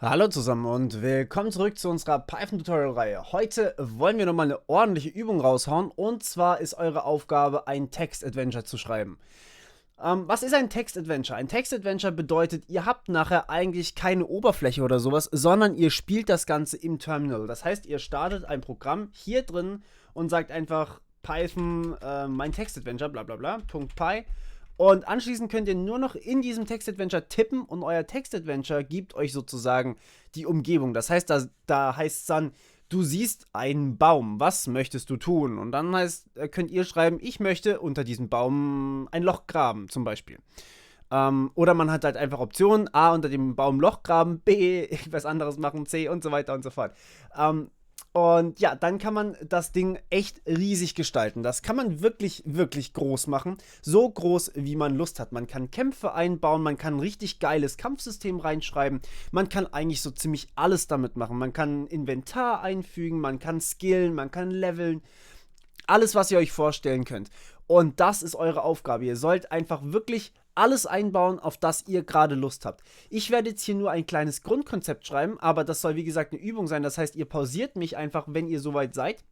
Hallo zusammen und willkommen zurück zu unserer Python-Tutorial-Reihe. Heute wollen wir nochmal eine ordentliche Übung raushauen, und zwar ist eure Aufgabe, ein Text-Adventure zu schreiben. Was ist ein Text-Adventure? Ein Text-Adventure bedeutet, ihr habt nachher eigentlich keine Oberfläche oder sowas, sondern ihr spielt das Ganze im Terminal. Das heißt, ihr startet ein Programm hier drin und sagt einfach Python, mein Text-Adventure, bla bla bla, .py. Und anschließend könnt ihr nur noch in diesem Text-Adventure tippen und euer Text-Adventure gibt euch sozusagen die Umgebung. Das heißt, da heißt es dann, du siehst einen Baum, was möchtest du tun? Und dann könnt ihr schreiben, ich möchte unter diesem Baum ein Loch graben, zum Beispiel. Oder man hat halt einfach Optionen, A, unter dem Baum Loch graben, B, was anderes machen, C und so weiter und so fort. Und ja, dann kann man das Ding echt riesig gestalten. Das kann man wirklich, wirklich groß machen. So groß, wie man Lust hat. Man kann Kämpfe einbauen, man kann ein richtig geiles Kampfsystem reinschreiben. Man kann eigentlich so ziemlich alles damit machen. Man kann Inventar einfügen, man kann skillen, man kann leveln. Alles, was ihr euch vorstellen könnt. Und das ist eure Aufgabe. Ihr sollt einfach wirklich alles einbauen, auf das ihr gerade Lust habt. Ich werde jetzt hier nur ein kleines Grundkonzept schreiben, aber das soll wie gesagt eine Übung sein. Das heißt, ihr pausiert mich einfach, wenn ihr soweit seid.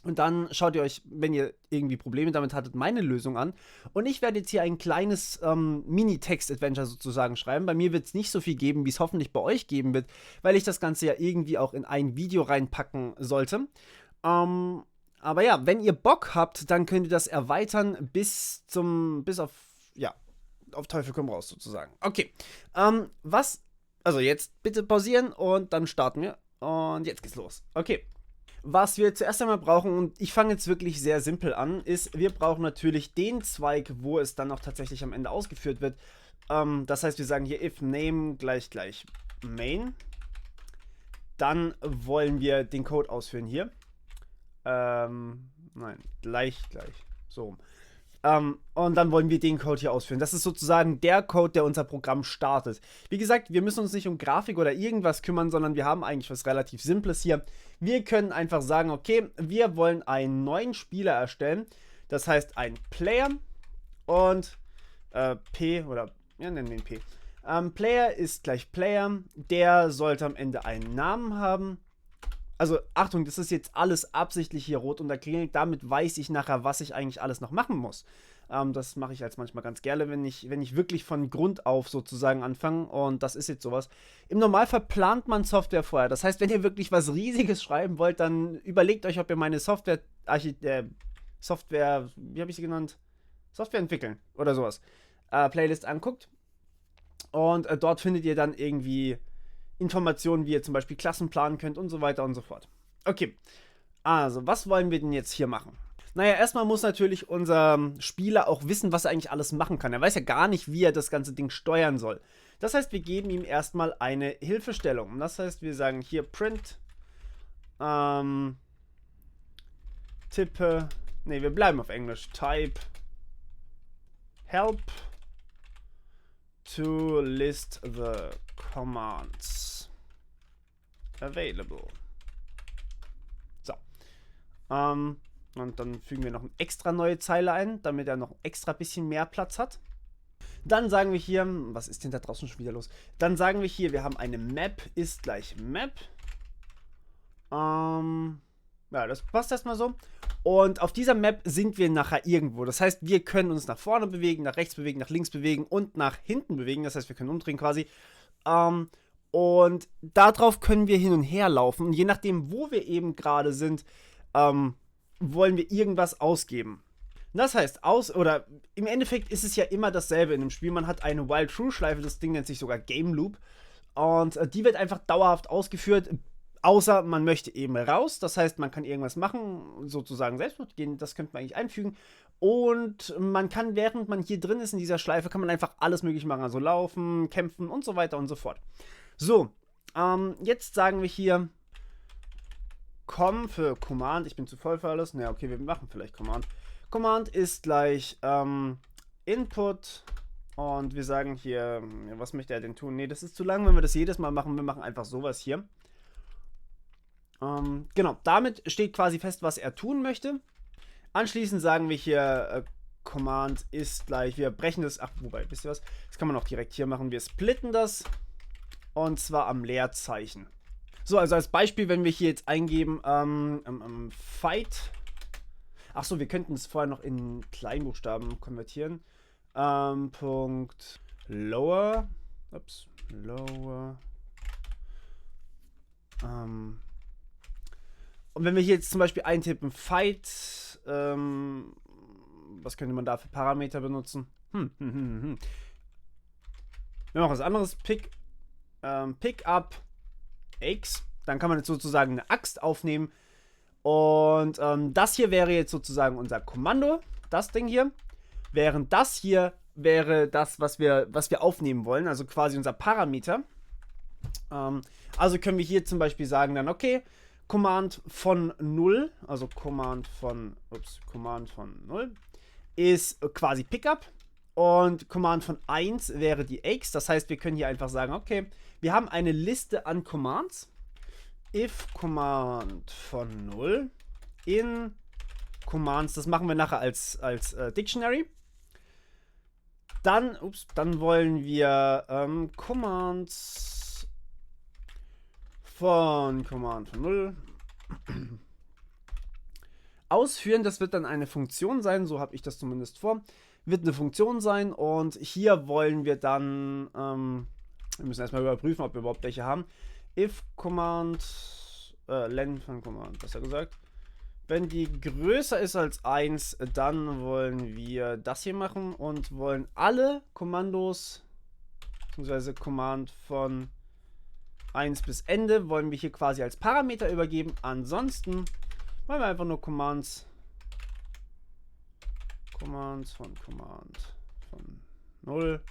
Und dann schaut ihr euch, wenn ihr irgendwie Probleme damit hattet, meine Lösung an. Und ich werde jetzt hier ein kleines Mini-Text-Adventure sozusagen schreiben. Bei mir wird es nicht so viel geben, wie es hoffentlich bei euch geben wird, weil ich das Ganze ja irgendwie auch in ein Video reinpacken sollte. Aber ja, wenn ihr Bock habt, dann könnt ihr das erweitern bis auf, ja, auf Teufel komm raus sozusagen. Okay, also jetzt bitte pausieren und dann starten wir. Und jetzt geht's los. Okay, was wir zuerst einmal brauchen, und ich fange jetzt wirklich sehr simpel an, ist, wir brauchen natürlich den Zweig, wo es dann auch tatsächlich am Ende ausgeführt wird. Das heißt, wir sagen hier if name gleich main. Dann wollen wir den Code ausführen hier. Nein, gleich. So. Und dann wollen wir den Code hier ausführen. Das ist sozusagen der Code, der unser Programm startet. Wie gesagt, wir müssen uns nicht um Grafik oder irgendwas kümmern, sondern wir haben eigentlich was relativ Simples hier. Wir können einfach sagen, okay, wir wollen einen neuen Spieler erstellen. Das heißt, ein Player und P oder, ja, nennen wir ihn P. Player ist gleich Player. Der sollte am Ende einen Namen haben. Also, Achtung, das ist jetzt alles absichtlich hier rot unterklingelt. Damit weiß ich nachher, was ich eigentlich alles noch machen muss. Das mache ich jetzt manchmal ganz gerne, wenn ich wirklich von Grund auf sozusagen anfange. Und das ist jetzt sowas. Im Normalfall plant man Software vorher. Das heißt, wenn ihr wirklich was Riesiges schreiben wollt, dann überlegt euch, ob ihr meine Software, wie habe ich sie genannt? Software entwickeln oder sowas. Playlist anguckt. Und dort findet ihr dann irgendwie Informationen, wie ihr zum Beispiel Klassen planen könnt und so weiter und so fort. Okay, also was wollen wir denn jetzt hier machen? Naja, erstmal muss natürlich unser Spieler auch wissen, was er eigentlich alles machen kann. Er weiß ja gar nicht, wie er das ganze Ding steuern soll. Das heißt, wir geben ihm erstmal eine Hilfestellung. Und das heißt, wir sagen hier print, wir bleiben auf Englisch, type help to list the commands available. So. Und dann fügen wir noch eine extra neue Zeile ein, damit er noch ein extra bisschen mehr Platz hat. Dann sagen wir hier, was ist denn da draußen schon wieder los? Dann sagen wir hier, wir haben eine Map ist gleich Map. Ja, das passt erstmal so. Und auf dieser Map sind wir nachher irgendwo. Das heißt, wir können uns nach vorne bewegen, nach rechts bewegen, nach links bewegen und nach hinten bewegen. Das heißt, wir können umdrehen quasi. Und darauf können wir hin und her laufen. Und je nachdem, wo wir eben gerade sind, wollen wir irgendwas ausgeben. Das heißt, im Endeffekt ist es ja immer dasselbe in dem Spiel. Man hat eine While-True-Schleife, das Ding nennt sich sogar Game Loop. Und die wird einfach dauerhaft ausgeführt. Außer man möchte eben raus, das heißt, man kann irgendwas machen, sozusagen Selbstmord gehen, das könnte man eigentlich einfügen. Und man kann, während man hier drin ist in dieser Schleife, kann man einfach alles mögliche machen, also laufen, kämpfen und so weiter und so fort. So, jetzt sagen wir hier für Command, ich bin zu voll für alles, na okay, wir machen vielleicht Command. Command ist gleich Input und wir sagen hier, was möchte er denn tun? Ne, das ist zu lang, wenn wir das jedes Mal machen, wir machen einfach sowas hier. Genau, damit steht quasi fest, was er tun möchte. Anschließend sagen wir hier, Command ist gleich, wir brechen das, wisst ihr was? Das kann man auch direkt hier machen. Wir splitten das Und zwar am Leerzeichen. So, also als Beispiel, wenn wir hier jetzt eingeben, Fight. Achso, wir könnten es vorher noch in Kleinbuchstaben konvertieren. Punkt lower. Ups, lower. Und wenn wir hier jetzt zum Beispiel eintippen, Fight, was könnte man da für Parameter benutzen? Wir machen was anderes. Pick up X. Dann kann man jetzt sozusagen eine Axt aufnehmen. Und das hier wäre jetzt sozusagen unser Kommando. Das Ding hier. Während das hier wäre das, was wir aufnehmen wollen. Also quasi unser Parameter. Also können wir hier zum Beispiel sagen dann, okay, Command von 0, also Command von 0 ist quasi Pickup und Command von 1 wäre die X. Das heißt, wir können hier einfach sagen, okay, wir haben eine Liste an Commands. If Command von 0 in Commands, das machen wir nachher als Dictionary. Dann wollen wir Commands von Command von 0 ausführen. Das wird dann eine Funktion sein, so habe ich das zumindest vor. Wird eine Funktion sein und hier wollen wir dann, wir müssen erstmal überprüfen, ob wir überhaupt welche haben. If Command, len von Command, besser gesagt. Wenn die größer ist als 1, dann wollen wir das hier machen und wollen alle Kommandos, beziehungsweise Command von 1 bis Ende, wollen wir hier quasi als Parameter übergeben. Ansonsten wollen wir einfach nur Commands von Command von 0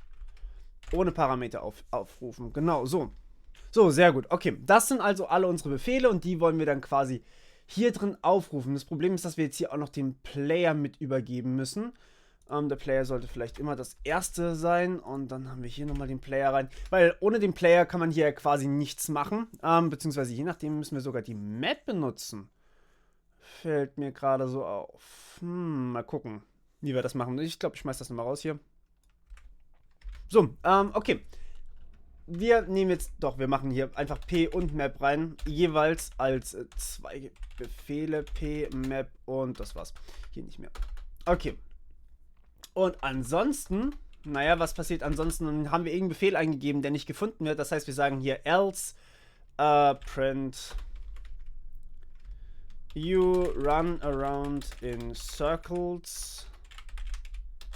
ohne Parameter aufrufen. Genau, so. So, sehr gut. Okay, das sind also alle unsere Befehle und die wollen wir dann quasi hier drin aufrufen. Das Problem ist, dass wir jetzt hier auch noch den Player mit übergeben müssen. Der Player sollte vielleicht immer das erste sein und dann haben wir hier nochmal den Player rein, weil ohne den Player kann man hier quasi nichts machen, beziehungsweise je nachdem müssen wir sogar die Map benutzen. Fällt mir gerade so auf. Mal gucken, wie wir das machen. Ich glaube, ich schmeiß das nochmal raus hier. So, okay. Wir nehmen jetzt, doch, wir machen hier einfach P und Map rein, jeweils als zwei Befehle, P, Map und das war's. Hier nicht mehr. Okay. Und ansonsten, naja, was passiert ansonsten? Dann haben wir irgendeinen Befehl eingegeben, der nicht gefunden wird. Das heißt, wir sagen hier else print you run around in circles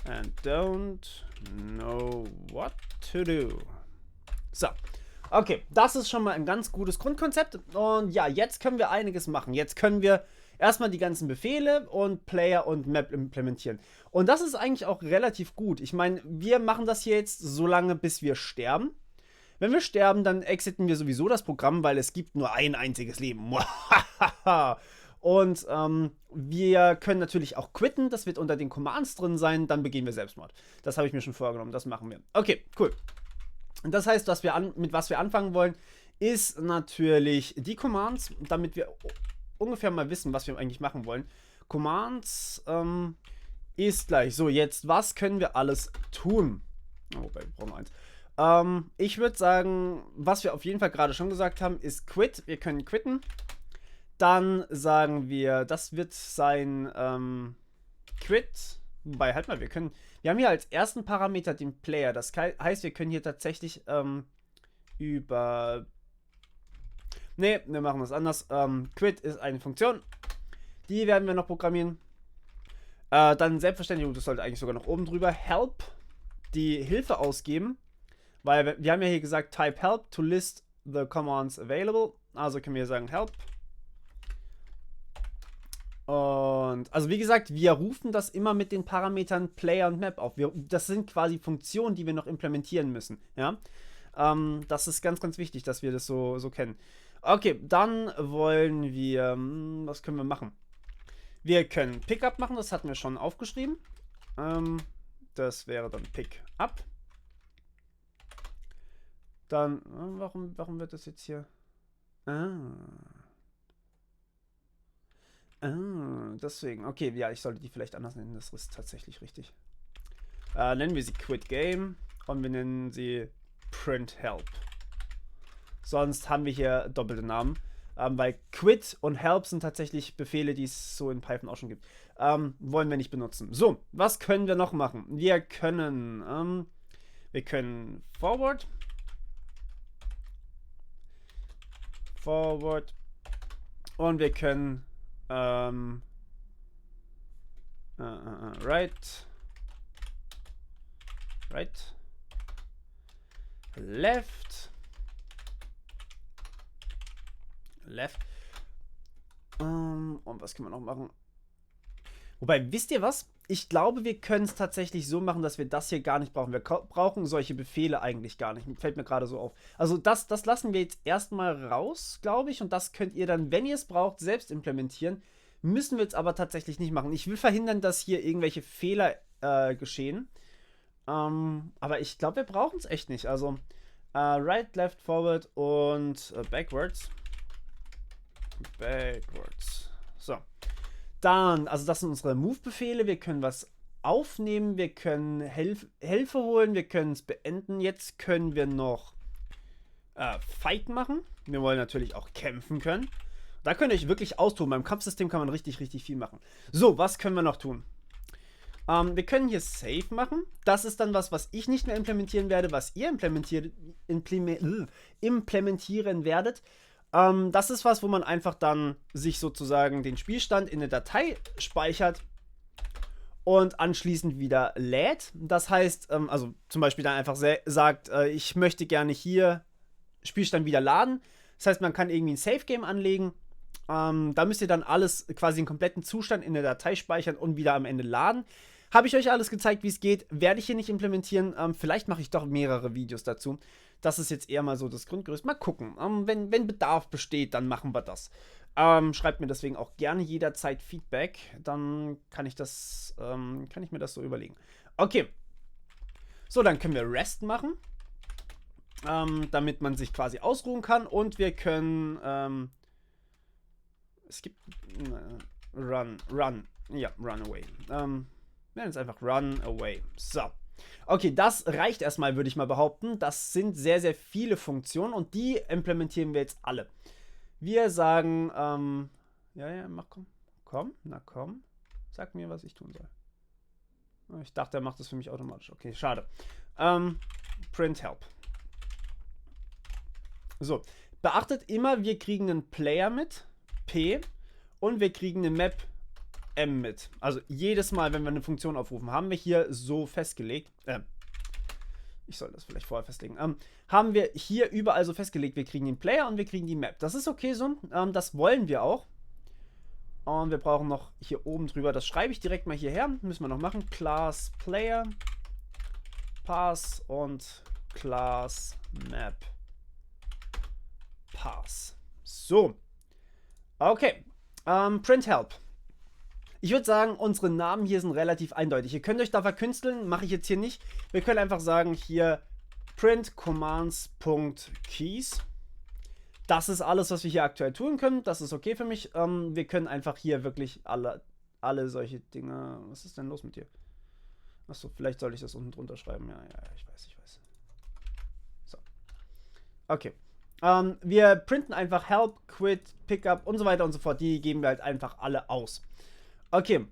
and don't know what to do. So, okay, das ist schon mal ein ganz gutes Grundkonzept und ja, jetzt können wir einiges machen. Jetzt können wir erstmal die ganzen Befehle und Player und Map implementieren. Und das ist eigentlich auch relativ gut. Ich meine, wir machen das hier jetzt so lange, bis wir sterben. Wenn wir sterben, dann exiten wir sowieso das Programm, weil es gibt nur ein einziges Leben. Und wir können natürlich auch quitten. Das wird unter den Commands drin sein. Dann begehen wir Selbstmord. Das habe ich mir schon vorgenommen. Das machen wir. Okay, cool. Und das heißt, mit was wir anfangen wollen, ist natürlich die Commands, damit wir ungefähr mal wissen, was wir eigentlich machen wollen. Commands ist gleich. So, jetzt, was können wir alles tun? Oh, wobei, wir brauchen eins. Ich würde sagen, was wir auf jeden Fall gerade schon gesagt haben, ist quit. Wir können quitten. Dann sagen wir, das wird sein quit. Wobei, halt mal, wir haben hier als ersten Parameter den Player. Das heißt, wir können hier tatsächlich über... Ne, wir machen das anders. Quit ist eine Funktion. Die werden wir noch programmieren. Dann selbstverständlich, das sollte eigentlich sogar noch oben drüber, help, die Hilfe ausgeben. Weil wir haben ja hier gesagt, type help to list the commands available. Also können wir hier sagen help. Und, also wie gesagt, wir rufen das immer mit den Parametern Player und Map auf. Das sind quasi Funktionen, die wir noch implementieren müssen. Ja? Das ist ganz, ganz wichtig, dass wir das so kennen. Okay, dann wollen wir, was können wir machen? Wir können Pickup machen, das hatten wir schon aufgeschrieben. Das wäre dann Pickup. Dann, warum wird das jetzt hier? Deswegen. Okay, ja, ich sollte die vielleicht anders nennen. Das ist tatsächlich richtig. Nennen wir sie Quit Game und wir nennen sie Print Help. sonst haben wir hier doppelte Namen. Weil Quit und Help sind tatsächlich Befehle, die es so in Python auch schon gibt. Wollen wir nicht benutzen. So, was können wir noch machen? Wir können Forward und wir können right, left. Und was können wir noch machen? Wobei, wisst ihr was? Ich glaube, wir können es tatsächlich so machen, dass wir das hier gar nicht brauchen. Wir brauchen solche Befehle eigentlich gar nicht. Fällt mir gerade so auf. Also das lassen wir jetzt erstmal raus, glaube ich. Und das könnt ihr dann, wenn ihr es braucht, selbst implementieren. Müssen wir jetzt aber tatsächlich nicht machen. Ich will verhindern, dass hier irgendwelche Fehler geschehen. Aber ich glaube, wir brauchen es echt nicht. Also right, left, forward und backwards. So. Dann, also das sind unsere Move-Befehle. Wir können was aufnehmen, wir können Hilfe holen, wir können es beenden. Jetzt können wir noch Fight machen. Wir wollen natürlich auch kämpfen können. Da könnt ihr euch wirklich austoben. Beim Kampfsystem kann man richtig, richtig viel machen. So, was können wir noch tun? Wir können hier Save machen. Das ist dann was ich nicht mehr implementieren werde, was ihr implementieren werdet. Das ist was, wo man einfach dann sich sozusagen den Spielstand in eine Datei speichert und anschließend wieder lädt. Das heißt, also zum Beispiel dann einfach sagt, ich möchte gerne hier Spielstand wieder laden. Das heißt, man kann irgendwie ein Save-Game anlegen. Da müsst ihr dann alles, quasi den kompletten Zustand in der Datei speichern und wieder am Ende laden. Habe ich euch alles gezeigt, wie es geht. Werde ich hier nicht implementieren. Vielleicht mache ich doch mehrere Videos dazu. Das ist jetzt eher mal so das Grundgerüst. Mal gucken. Wenn Bedarf besteht, dann machen wir das. Schreibt mir deswegen auch gerne jederzeit Feedback. Dann kann ich mir das so überlegen. Okay. So, dann können wir Rest machen. Damit man sich quasi ausruhen kann. Und wir können es gibt Run away. Wir nennen es einfach Run away. So. Okay, das reicht erstmal, würde ich mal behaupten. Das sind sehr, sehr viele Funktionen und die implementieren wir jetzt alle. Wir sagen, komm. Sag mir, was ich tun soll. Ich dachte, er macht das für mich automatisch. Okay, schade. Print help. So, beachtet immer, wir kriegen einen Player mit, P, und wir kriegen eine Map, M mit. Also jedes Mal, wenn wir eine Funktion aufrufen, haben wir hier so festgelegt, ich soll das vielleicht vorher festlegen, haben wir hier überall so festgelegt, wir kriegen den Player und wir kriegen die Map. Das ist okay so, das wollen wir auch. Und wir brauchen noch hier oben drüber, das schreibe ich direkt mal hierher, müssen wir noch machen, Class Player, Pass und Class Map, Pass. So. Okay. Print help. Ich würde sagen, unsere Namen hier sind relativ eindeutig. Ihr könnt euch da verkünsteln, mache ich jetzt hier nicht. Wir können einfach sagen, hier print commands.keys. Das ist alles, was wir hier aktuell tun können. Das ist okay für mich. Wir können einfach hier wirklich alle solche Dinge... Was ist denn los mit dir? Achso, vielleicht soll ich das unten drunter schreiben. Ja, ich weiß. So. Okay. Wir printen einfach help, quit, pickup und so weiter und so fort. Die geben wir halt einfach alle aus. Okay.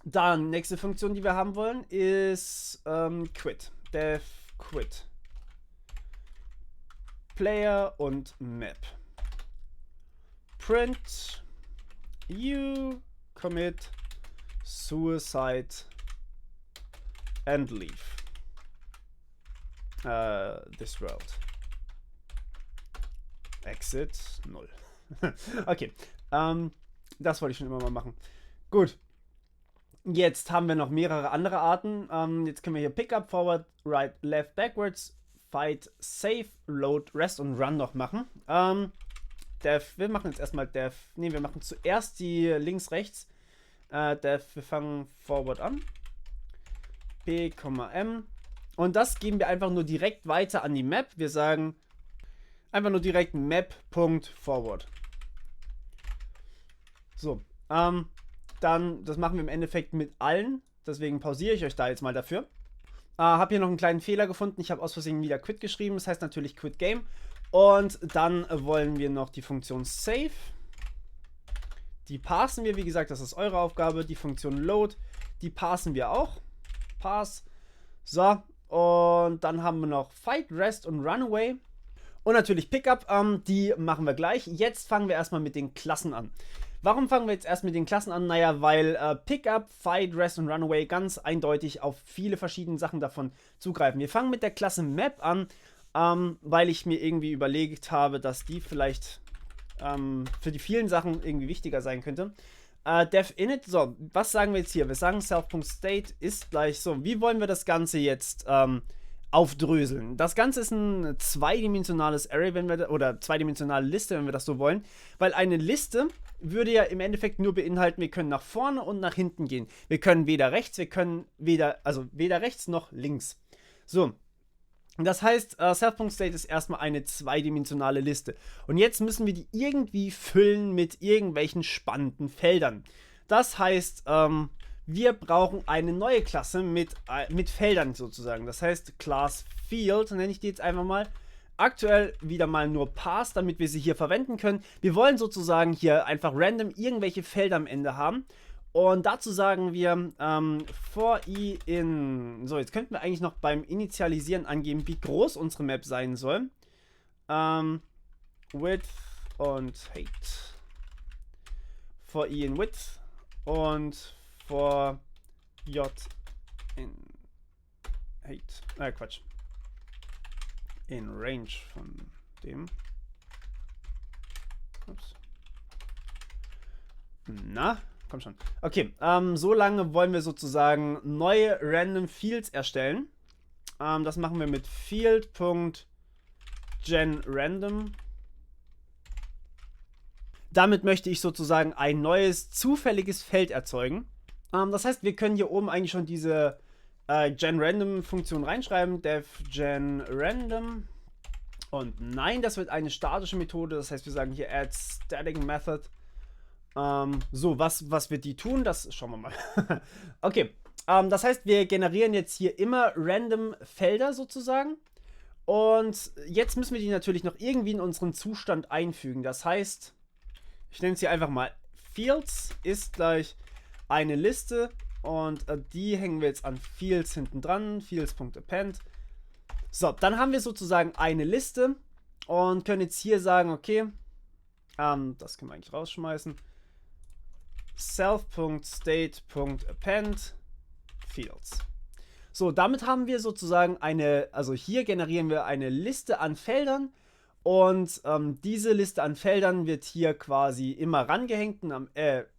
Dann, nächste Funktion, die wir haben wollen, ist quit. Dev quit. Player und Map. Print you commit suicide and leave this world. Exit 0. Okay. Das wollte ich schon immer mal machen. Gut. Jetzt haben wir noch mehrere andere Arten. Jetzt können wir hier Pickup, Forward, Right, Left, Backwards, Fight, Save, Load, Rest und Run noch machen. Dev, wir machen jetzt erstmal Dev. Ne, wir machen zuerst die links, rechts. Dev, wir fangen Forward an. P, M. Und das geben wir einfach nur direkt weiter an die Map. Wir sagen einfach nur direkt Map.forward. So, dann, das machen wir im Endeffekt mit allen. Deswegen pausiere ich euch da jetzt mal dafür. Habe hier noch einen kleinen Fehler gefunden. Ich habe aus Versehen wieder Quit geschrieben. Das heißt natürlich Quit Game. Und dann wollen wir noch die Funktion Save. Die parsen wir, wie gesagt, das ist eure Aufgabe. Die Funktion Load, die parsen wir auch. Parse. So, und dann haben wir noch Fight, Rest und Runaway. Und natürlich Pickup, die machen wir gleich. Jetzt fangen wir erstmal mit den Klassen an. Warum fangen wir jetzt erst mit den Klassen an? Naja, weil Pickup, Fight, Rest und Runaway ganz eindeutig auf viele verschiedene Sachen davon zugreifen. Wir fangen mit der Klasse Map an, weil ich mir irgendwie überlegt habe, dass die vielleicht für die vielen Sachen irgendwie wichtiger sein könnte. Definit, so, was sagen wir jetzt hier? Wir sagen self.state ist gleich so. Wie wollen wir das Ganze jetzt aufdröseln? Das Ganze ist ein zweidimensionales Array, wenn wir oder zweidimensionale Liste, wenn wir das so wollen, weil eine Liste würde ja im Endeffekt nur beinhalten, wir können nach vorne und nach hinten gehen. Wir können weder rechts, weder rechts noch links. So. Das heißt, Self.state ist erstmal eine zweidimensionale Liste. Und jetzt müssen wir die irgendwie füllen mit irgendwelchen spannenden Feldern. Das heißt, wir brauchen eine neue Klasse mit Feldern sozusagen. Das heißt, Class Field, nenne ich die jetzt einfach mal. Aktuell wieder mal nur Parse, damit wir sie hier verwenden können. Wir wollen sozusagen hier einfach random irgendwelche Felder am Ende haben. Und dazu sagen wir for i in. So, jetzt könnten wir eigentlich noch beim Initialisieren angeben, wie groß unsere Map sein soll. Width und Height. For i in Width und for j in Height. Quatsch. In Range von dem. Ups. Na? Komm schon. Okay, so lange wollen wir sozusagen neue Random Fields erstellen. Das machen wir mit field.genRandom. Damit möchte ich sozusagen ein neues zufälliges Feld erzeugen. Das heißt, wir können hier oben eigentlich schon diese genRandom-Funktion reinschreiben. Def.genRandom. Und nein, das wird eine statische Methode. Das heißt, wir sagen hier add static method. So, was wird die tun? Das schauen wir mal. Okay, das heißt, wir generieren jetzt hier immer random Felder sozusagen. Und jetzt müssen wir die natürlich noch irgendwie in unseren Zustand einfügen. Das heißt, ich nenne es hier einfach mal Fields ist gleich eine Liste. Und die hängen wir jetzt an Fields hinten dran. Fields.append. So, dann haben wir sozusagen eine Liste. Und können jetzt hier sagen, okay, das können wir eigentlich rausschmeißen. Self.state.append Fields. So, damit haben wir sozusagen also hier generieren wir eine Liste an Feldern und diese Liste an Feldern wird hier quasi immer rangehängt und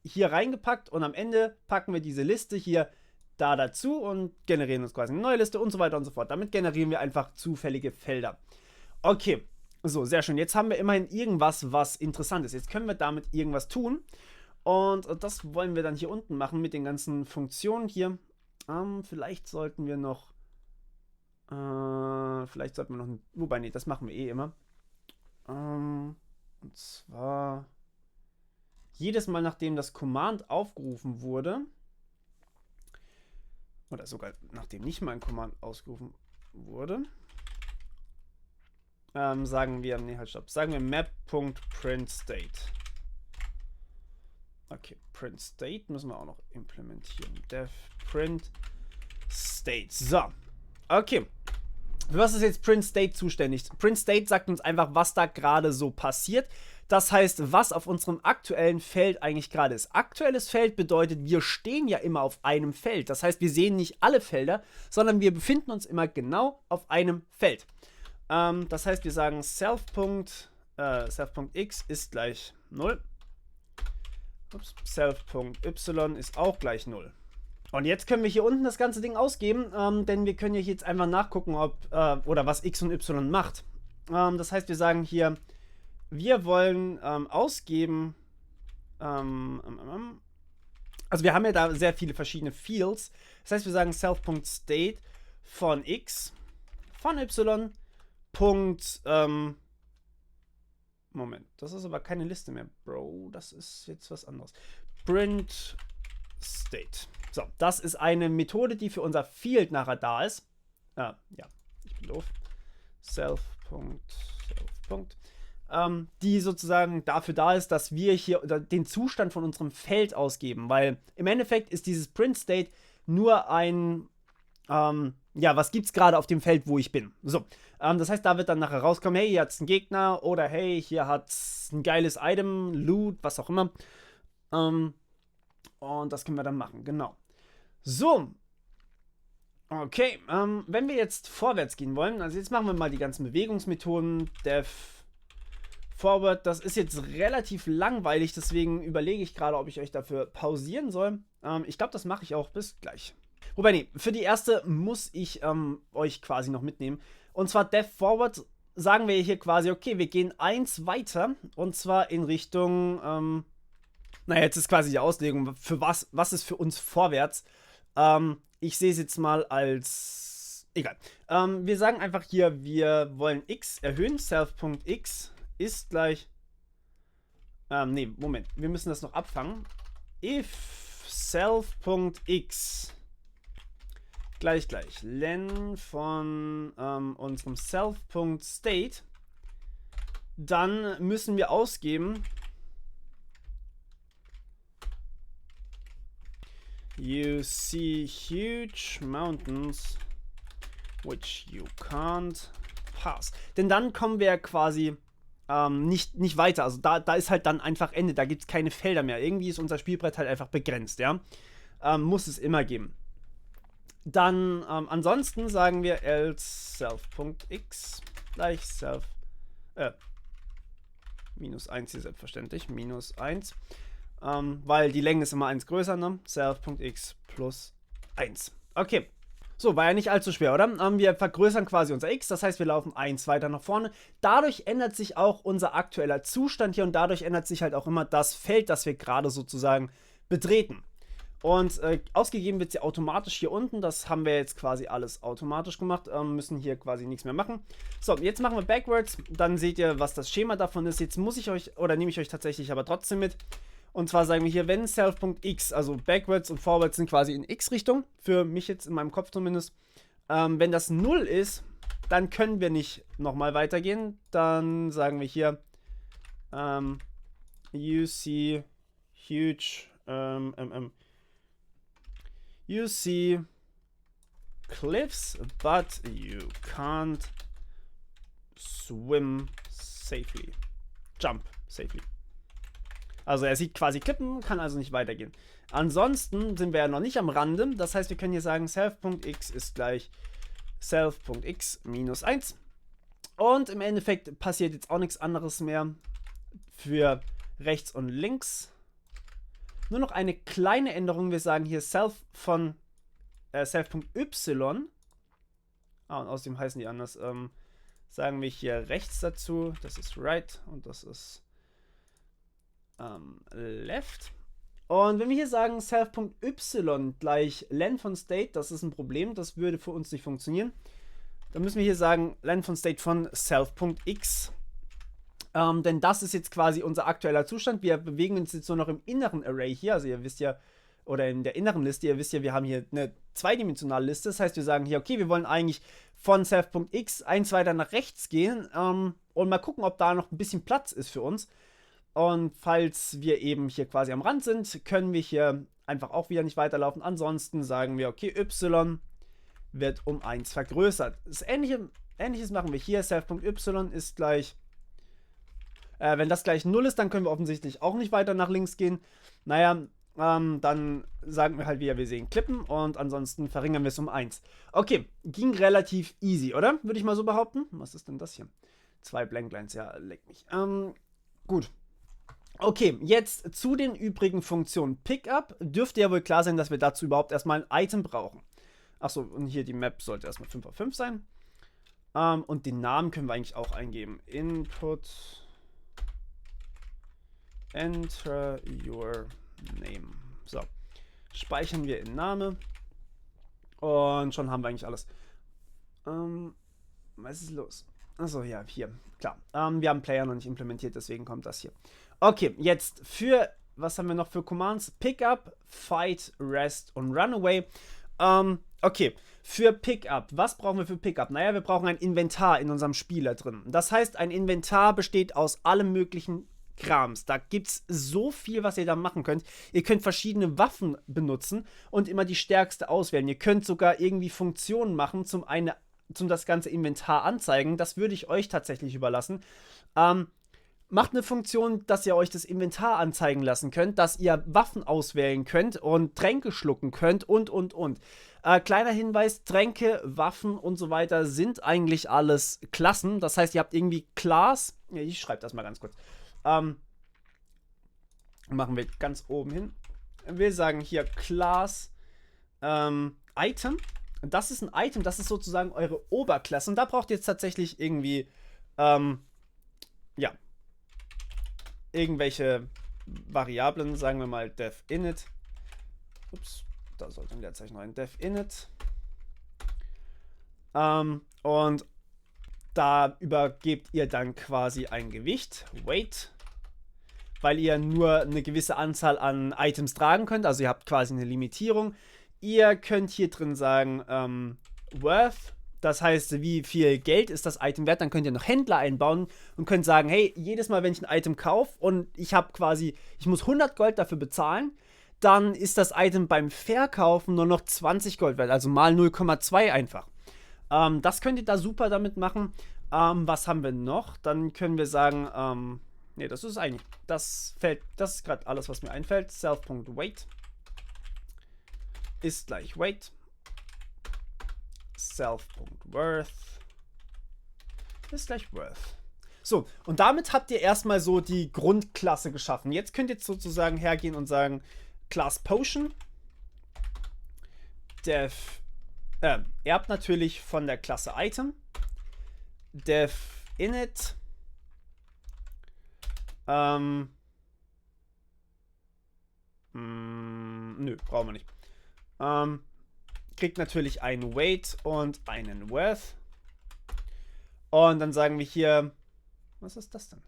hier reingepackt und am Ende packen wir diese Liste hier da dazu und generieren uns quasi eine neue Liste und so weiter und so fort. Damit generieren wir einfach zufällige Felder. Okay, so, sehr schön. Jetzt haben wir immerhin irgendwas, was interessant ist. Jetzt können wir damit irgendwas tun. Und das wollen wir dann hier unten machen mit den ganzen Funktionen hier. Vielleicht sollten wir noch. Wobei, nee, das machen wir eh immer. Und zwar. Jedes Mal, nachdem das Command aufgerufen wurde. Oder sogar nachdem nicht mal ein Command ausgerufen wurde. Sagen wir. Nee, halt, stopp. Sagen wir map.printstate. Okay, print state müssen wir auch noch implementieren. Def print state. So. Okay. Für was ist jetzt print state zuständig? Print state sagt uns einfach, was da gerade so passiert. Das heißt, was auf unserem aktuellen Feld eigentlich gerade ist. Aktuelles Feld bedeutet, wir stehen ja immer auf einem Feld. Das heißt, wir sehen nicht alle Felder, sondern wir befinden uns immer genau auf einem Feld. Das heißt, wir sagen self.x ist gleich 0. Self.y ist auch gleich 0. Und jetzt können wir hier unten das ganze Ding ausgeben, denn wir können ja jetzt einfach nachgucken, oder was x und y macht. Das heißt, wir sagen hier, wir wollen ausgeben, also wir haben ja da sehr viele verschiedene Fields. Das heißt, wir sagen self.state von x, von y, Moment, das ist aber keine Liste mehr, Bro. Das ist jetzt was anderes. Print State. So, das ist eine Methode, die für unser Field nachher da ist. Ja, ich bin doof. Self.state. Punkt, die sozusagen dafür da ist, dass wir hier den Zustand von unserem Feld ausgeben, weil im Endeffekt ist dieses Print State nur ein, ja, was gibt's gerade auf dem Feld, wo ich bin. So, das heißt, da wird dann nachher rauskommen, hey, hier hat's einen Gegner oder hey, hier hat's ein geiles Item, Loot, was auch immer. Und das können wir dann machen, genau. So, okay, wenn wir jetzt vorwärts gehen wollen, also jetzt machen wir mal die ganzen Bewegungsmethoden, Dev, Forward, das ist jetzt relativ langweilig, deswegen überlege ich gerade, ob ich euch dafür pausieren soll. Ich glaube, das mache ich auch. Bis gleich. Wobei, nee, für die erste muss ich euch quasi noch mitnehmen. Und zwar Dev Forward sagen wir hier quasi, okay, wir gehen eins weiter. Und zwar in Richtung, naja, jetzt ist quasi die Auslegung, für was ist für uns vorwärts. Ich sehe es jetzt mal als, egal. Wir sagen einfach hier, wir wollen x erhöhen, self.x ist gleich, nee, Moment, wir müssen das noch abfangen. If self.x gleich len von unserem self.state, dann müssen wir ausgeben you see huge mountains which you can't pass. Denn dann kommen wir quasi nicht weiter. Also da ist halt dann einfach Ende. Da gibt es keine Felder mehr. Irgendwie ist unser Spielbrett halt einfach begrenzt, ja. Muss es immer geben. Dann ansonsten sagen wir else self.x gleich self minus 1 hier selbstverständlich. Minus 1. Weil die Länge ist immer 1 größer, ne? Self.x plus 1. Okay. So, war ja nicht allzu schwer, oder? Wir vergrößern quasi unser x, das heißt, wir laufen 1 weiter nach vorne. Dadurch ändert sich auch unser aktueller Zustand hier und dadurch ändert sich halt auch immer das Feld, das wir gerade sozusagen betreten. Und ausgegeben wird sie automatisch hier unten. Das haben wir jetzt quasi alles automatisch gemacht. Müssen hier quasi nichts mehr machen. So, jetzt machen wir backwards. Dann seht ihr, was das Schema davon ist. Jetzt muss ich euch, oder nehme ich euch tatsächlich aber trotzdem mit. Und zwar sagen wir hier, wenn self.x, also backwards und forwards sind quasi in x-Richtung, für mich jetzt in meinem Kopf zumindest. Wenn das 0 ist, dann können wir nicht nochmal weitergehen. Dann sagen wir hier, you see huge, you see cliffs, but you can't swim safely. Jump safely. Also er sieht quasi Klippen, kann also nicht weitergehen. Ansonsten sind wir ja noch nicht am Rande. Das heißt, wir können hier sagen, self.x ist gleich self.x minus 1. Und im Endeffekt passiert jetzt auch nichts anderes mehr für rechts und links. Nur noch eine kleine Änderung. Wir sagen hier self von self.y. Und außerdem heißen die anders. Sagen wir hier rechts dazu. Das ist right und das ist left. Und wenn wir hier sagen self.y gleich len von state, das ist ein Problem, das würde für uns nicht funktionieren. Dann müssen wir hier sagen len von state von self.x. Denn das ist jetzt quasi unser aktueller Zustand. Wir bewegen uns jetzt nur noch im inneren Array hier. Also ihr wisst ja, oder in der inneren Liste, ihr wisst ja, wir haben hier eine zweidimensionale Liste. Das heißt, wir sagen hier, okay, wir wollen eigentlich von self.x eins weiter nach rechts gehen und mal gucken, ob da noch ein bisschen Platz ist für uns. Und falls wir eben hier quasi am Rand sind, können wir hier einfach auch wieder nicht weiterlaufen. Ansonsten sagen wir, okay, y wird um 1 vergrößert. Das Ähnliches machen wir hier. Self.y ist gleich, wenn das gleich 0 ist, dann können wir offensichtlich auch nicht weiter nach links gehen. Naja, dann sagen wir halt wieder, wir sehen Klippen und ansonsten verringern wir es um 1. Okay, ging relativ easy, oder? Würde ich mal so behaupten. Was ist denn das hier? 2 Blanklines, ja, leck mich. Gut. Okay, jetzt zu den übrigen Funktionen. Pickup dürfte ja wohl klar sein, dass wir dazu überhaupt erstmal ein Item brauchen. Achso, und hier die Map sollte erstmal 5 auf 5 sein. Und den Namen können wir eigentlich auch eingeben. Input enter your name. So, speichern wir in Name. Und schon haben wir eigentlich alles. Was ist los? Achso, ja, hier, klar. Wir haben Player noch nicht implementiert, deswegen kommt das hier. Okay, jetzt für, was haben wir noch für Commands? Pickup, Fight, Rest und Runaway. Okay, Für Pickup, was brauchen wir für Pickup? Naja, wir brauchen ein Inventar in unserem Spieler drin. Das heißt, ein Inventar besteht aus allem möglichen Krams. Da gibt es so viel, was ihr da machen könnt. Ihr könnt verschiedene Waffen benutzen und immer die stärkste auswählen. Ihr könnt sogar irgendwie Funktionen machen, zum das ganze Inventar anzeigen. Das würde ich euch tatsächlich überlassen. Macht eine Funktion, dass ihr euch das Inventar anzeigen lassen könnt, dass ihr Waffen auswählen könnt und Tränke schlucken könnt und. Kleiner Hinweis, Tränke, Waffen und so weiter sind eigentlich alles Klassen. Das heißt, ihr habt irgendwie Class. Ja, ich schreibe das mal ganz kurz. Machen wir ganz oben hin. Wir sagen hier Class Item. Das ist ein Item, das ist sozusagen eure Oberklasse. Und da braucht ihr jetzt tatsächlich irgendwie, ja, irgendwelche Variablen, sagen wir mal def init. Ups, da sollte ein Leerzeichen rein. Def init. Und da übergebt ihr dann quasi ein Gewicht. Weight. Weil ihr nur eine gewisse Anzahl an Items tragen könnt. Also ihr habt quasi eine Limitierung. Ihr könnt hier drin sagen, Worth. Das heißt, wie viel Geld ist das Item wert? Dann könnt ihr noch Händler einbauen und könnt sagen, hey, jedes Mal, wenn ich ein Item kaufe und ich muss 100 Gold dafür bezahlen, dann ist das Item beim Verkaufen nur noch 20 Gold wert. Also mal 0,2 einfach. Das könnt ihr da super damit machen. Was haben wir noch? Dann können wir sagen, ne, das ist eigentlich, das ist gerade alles, was mir einfällt. Self.weight ist gleich weight. Self.worth ist gleich worth. So, und damit habt ihr erstmal so die Grundklasse geschaffen. Jetzt könnt ihr sozusagen hergehen und sagen, Class Potion. Erbt natürlich von der Klasse Item. Def init. Nö, brauchen wir nicht. Kriegt natürlich einen Weight und einen Worth. Und dann sagen wir hier, was ist das denn?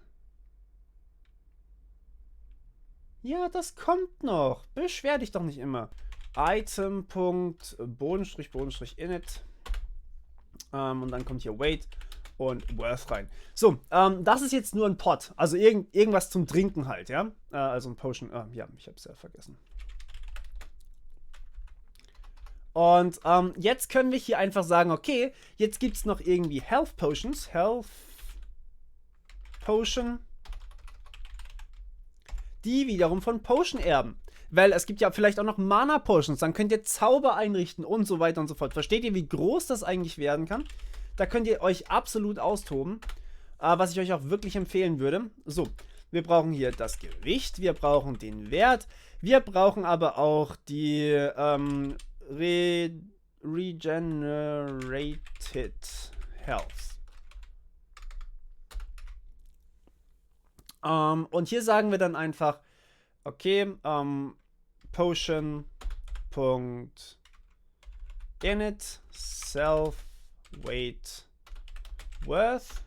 Ja, das kommt noch. Beschwer dich doch nicht immer. Item.bodenstrich.init. Und dann kommt hier Weight und Worth rein. So, das ist jetzt nur ein Pot. Also irgendwas zum Trinken halt, ja? Also ein Potion. Ja, ich hab's ja vergessen. Und jetzt können wir hier einfach sagen, okay, jetzt gibt es noch irgendwie Health Potions. Health Potion. Die wiederum von Potion erben. Weil es gibt ja vielleicht auch noch Mana Potions. Dann könnt ihr Zauber einrichten und so weiter und so fort. Versteht ihr, wie groß das eigentlich werden kann? Da könnt ihr euch absolut austoben. Was ich euch auch wirklich empfehlen würde. So, wir brauchen hier das Gewicht. Wir brauchen den Wert. Wir brauchen aber auch die Regenerated Health. Und hier sagen wir dann einfach, okay, Potion.init self-weight worth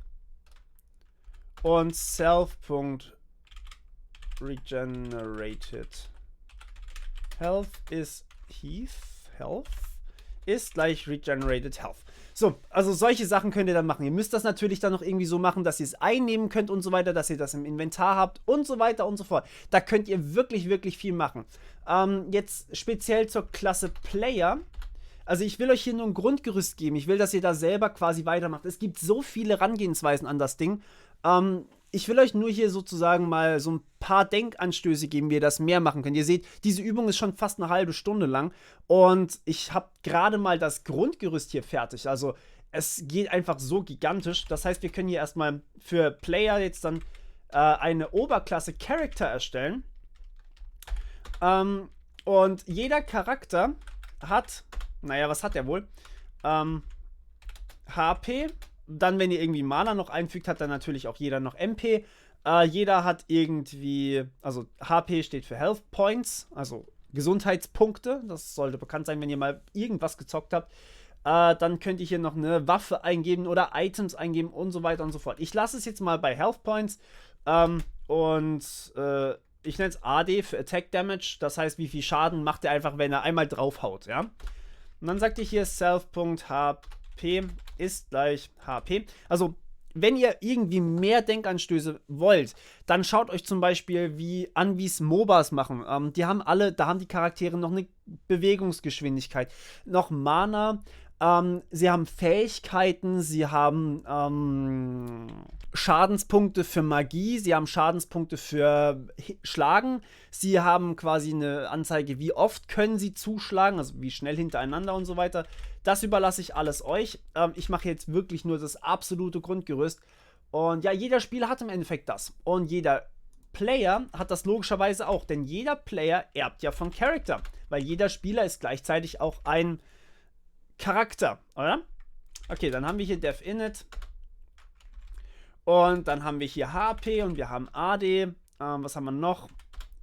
und self.regenerated health ist Health ist gleich Regenerated Health. So, also solche Sachen könnt ihr dann machen. Ihr müsst das natürlich dann noch irgendwie so machen, dass ihr es einnehmen könnt und so weiter, dass ihr das im Inventar habt und so weiter und so fort. Da könnt ihr wirklich, wirklich viel machen. Jetzt speziell zur Klasse Player. Also ich will euch hier nur ein Grundgerüst geben. Ich will, dass ihr da selber quasi weitermacht. Es gibt so viele Herangehensweisen an das Ding. Ich will euch nur hier sozusagen mal so ein paar Denkanstöße geben, wie ihr das mehr machen könnt. Ihr seht, diese Übung ist schon fast eine halbe Stunde lang und ich habe gerade mal das Grundgerüst hier fertig. Also es geht einfach so gigantisch. Das heißt, wir können hier erstmal für Player jetzt dann eine Oberklasse Character erstellen. Und jeder Charakter hat, naja, was hat der wohl? HP. Dann, wenn ihr irgendwie Mana noch einfügt, hat dann natürlich auch jeder noch MP. Jeder hat irgendwie, also HP steht für Health Points, also Gesundheitspunkte. Das sollte bekannt sein, wenn ihr mal irgendwas gezockt habt. Dann könnt ihr hier noch eine Waffe eingeben oder Items eingeben und so weiter und so fort. Ich lasse es jetzt mal bei Health Points. Ich nenne es AD für Attack Damage. Das heißt, wie viel Schaden macht er einfach, wenn er einmal draufhaut, ja? Und dann sagt ihr hier self.hp ist gleich HP. Also, wenn ihr irgendwie mehr Denkanstöße wollt, dann schaut euch zum Beispiel wie es MOBAs machen. Die haben da haben die Charaktere noch eine Bewegungsgeschwindigkeit, noch Mana, sie haben Fähigkeiten, sie haben Schadenspunkte für Magie, sie haben Schadenspunkte für Schlagen, sie haben quasi eine Anzeige, wie oft können sie zuschlagen, also wie schnell hintereinander und so weiter. Das überlasse ich alles euch. Ich mache jetzt wirklich nur das absolute Grundgerüst. Und ja, jeder Spieler hat im Endeffekt das. Und jeder Player hat das logischerweise auch, denn jeder Player erbt ja von Character, weil jeder Spieler ist gleichzeitig auch ein Charakter, oder? Okay, dann haben wir hier dev-init und dann haben wir hier HP und wir haben AD. Was haben wir noch?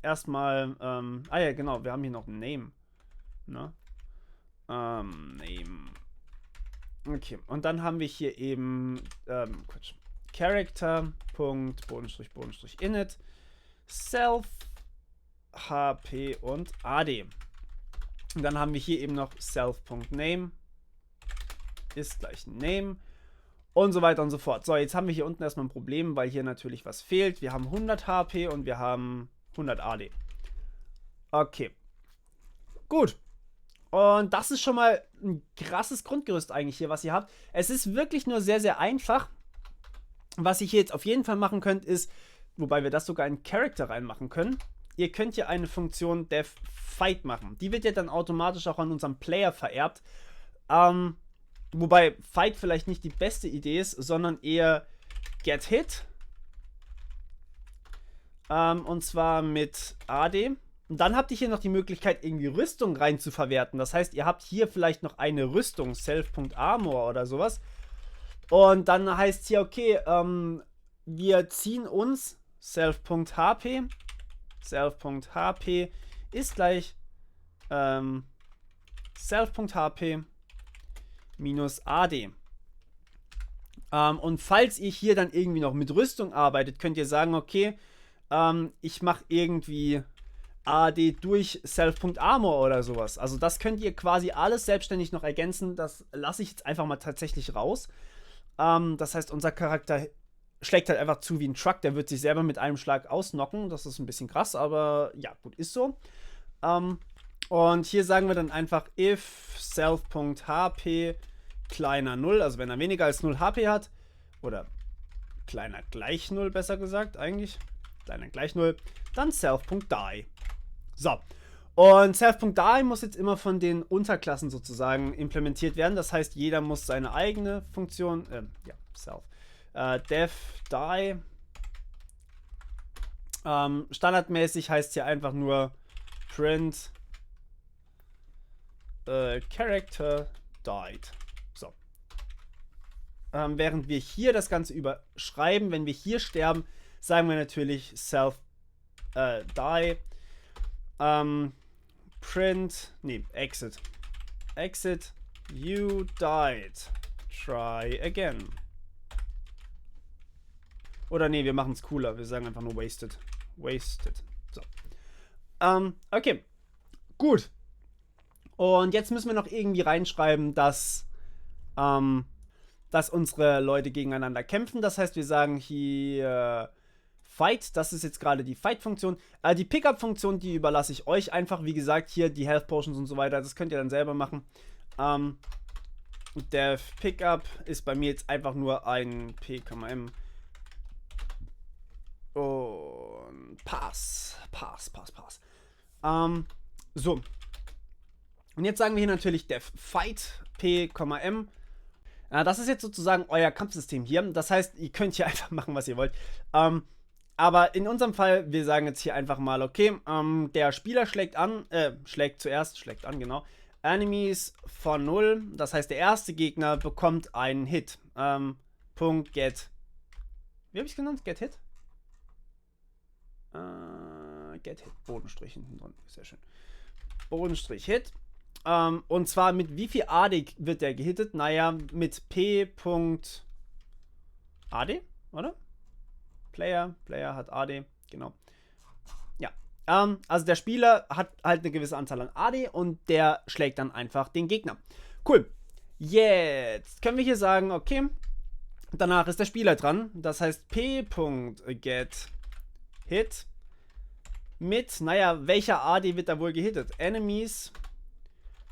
Erstmal, ja genau, wir haben hier noch ein Name. Ne? Name. Okay, und dann haben wir hier eben, Character.init self HP und AD. Und dann haben wir hier eben noch self.name ist gleich Name und so weiter und so fort. So, jetzt haben wir hier unten erstmal ein Problem, weil hier natürlich was fehlt. Wir haben 100 HP und wir haben 100 AD. Okay. Gut. Und das ist schon mal ein krasses Grundgerüst eigentlich hier, was ihr habt. Es ist wirklich nur sehr, sehr einfach. Was ihr hier jetzt auf jeden Fall machen könnt, ist, wobei wir das sogar in Character reinmachen können, ihr könnt hier eine Funktion dev-fight machen. Die wird ja dann automatisch auch an unseren Player vererbt. Wobei Fight vielleicht nicht die beste Idee ist, sondern eher get hit. Und zwar mit AD. Und dann habt ihr hier noch die Möglichkeit, irgendwie Rüstung rein zu verwerten. Das heißt, ihr habt hier vielleicht noch eine Rüstung, self.armor oder sowas. Und dann heißt hier, okay, wir ziehen uns self.hp. Self.hp ist gleich self.hp minus AD. Und falls ihr hier dann irgendwie noch mit Rüstung arbeitet, könnt ihr sagen, okay, ich mache irgendwie AD durch self.armor oder sowas. Also das könnt ihr quasi alles selbstständig noch ergänzen. Das lasse ich jetzt einfach mal tatsächlich raus. Das heißt, unser Charakter schlägt halt einfach zu wie ein Truck. Der wird sich selber mit einem Schlag ausnocken. Das ist ein bisschen krass, aber ja, gut, ist so. Und hier sagen wir dann einfach if self.hp kleiner 0, also wenn er weniger als 0 HP hat, oder kleiner gleich 0 besser gesagt eigentlich, kleiner gleich 0, dann self.die. So, und self.die muss jetzt immer von den Unterklassen sozusagen implementiert werden, das heißt, jeder muss seine eigene Funktion, ja, self, dev die, standardmäßig heißt hier einfach nur print character died. So. Während wir hier das Ganze überschreiben, wenn wir hier sterben, sagen wir natürlich self die print, nee, exit. Exit, you died. Try again. Oder nee, wir machen es cooler. Wir sagen einfach nur wasted. Wasted. So. Okay. Gut. Und jetzt müssen wir noch irgendwie reinschreiben, dass unsere Leute gegeneinander kämpfen. Das heißt, wir sagen hier Fight. Das ist jetzt gerade die Fight-Funktion. Die Pickup-Funktion, die überlasse ich euch einfach. Wie gesagt, hier die Health Potions und so weiter. Das könnt ihr dann selber machen. Der Pickup ist bei mir jetzt einfach nur ein P,M. Und Pass. So. Und jetzt sagen wir hier natürlich def fight p,m. Das ist jetzt sozusagen euer Kampfsystem hier. Das heißt, ihr könnt hier einfach machen, was ihr wollt. Aber in unserem Fall, wir sagen jetzt hier einfach mal, okay, der Spieler schlägt an, schlägt an, genau. Enemies von 0. Das heißt, der erste Gegner bekommt einen Hit. Punkt get. Wie habe ich es genannt? Get Hit? Get Hit. Bodenstrich hinten drin. Sehr schön. Bodenstrich Hit. Und zwar mit wie viel AD wird der gehittet? Naja, mit P.AD, oder? Player hat AD, genau. Ja. Also der Spieler hat halt eine gewisse Anzahl an AD und der schlägt dann einfach den Gegner. Cool. Jetzt können wir hier sagen, okay, danach ist der Spieler dran. Das heißt p.getHit mit, naja, welcher AD wird da wohl gehittet? Enemies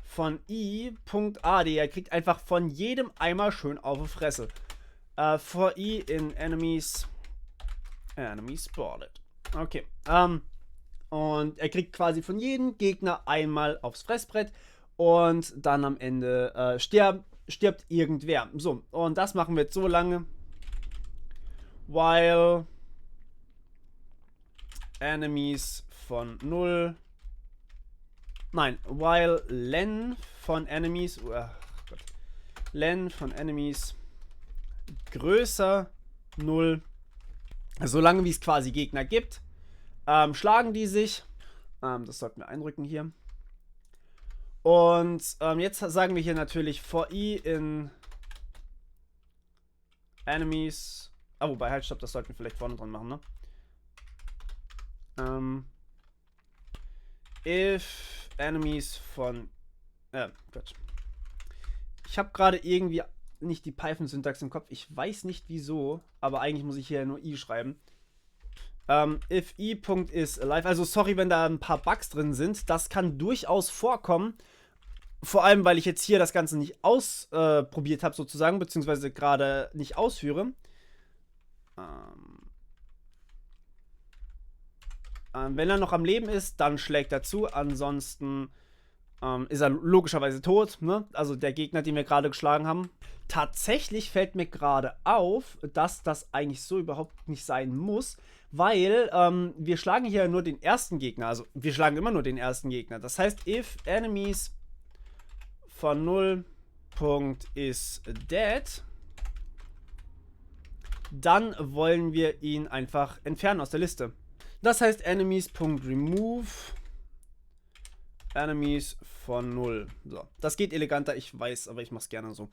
von i.AD. Er kriegt einfach von jedem einmal schön auf die Fresse. For i in enemies spotted. Okay. Und er kriegt quasi von jedem Gegner einmal aufs Fressbrett und dann am Ende stirbt irgendwer. So, und das machen wir jetzt so lange, while enemies von 0. Nein, while len von enemies. Len von enemies größer 0. Solange wie es quasi Gegner gibt, schlagen die sich. Das sollten wir einrücken hier. Und jetzt sagen wir hier natürlich for i in enemies. Wobei, halt, stopp, das sollten wir vielleicht vorne dran machen, ne? If enemies von. Quatsch. Ich habe gerade irgendwie nicht die Python-Syntax im Kopf. Ich weiß nicht wieso, aber eigentlich muss ich hier nur i schreiben. If i.is alive. Also sorry, wenn da ein paar Bugs drin sind. Das kann durchaus vorkommen. Vor allem, weil ich jetzt hier das Ganze nicht ausprobiert habe, sozusagen, beziehungsweise gerade nicht ausführe. Wenn er noch am Leben ist, dann schlägt er zu. Ansonsten ist er logischerweise tot, ne? Also der Gegner, den wir gerade geschlagen haben. Tatsächlich fällt mir gerade auf, dass das eigentlich so überhaupt nicht sein muss, weil wir schlagen hier nur den ersten Gegner. Also wir schlagen immer nur den ersten Gegner. Das heißt, if enemies von 0.is dead, dann wollen wir ihn einfach entfernen aus der Liste. Das heißt enemies.remove enemies von 0. So, das geht eleganter, ich weiß, aber ich mache es gerne so.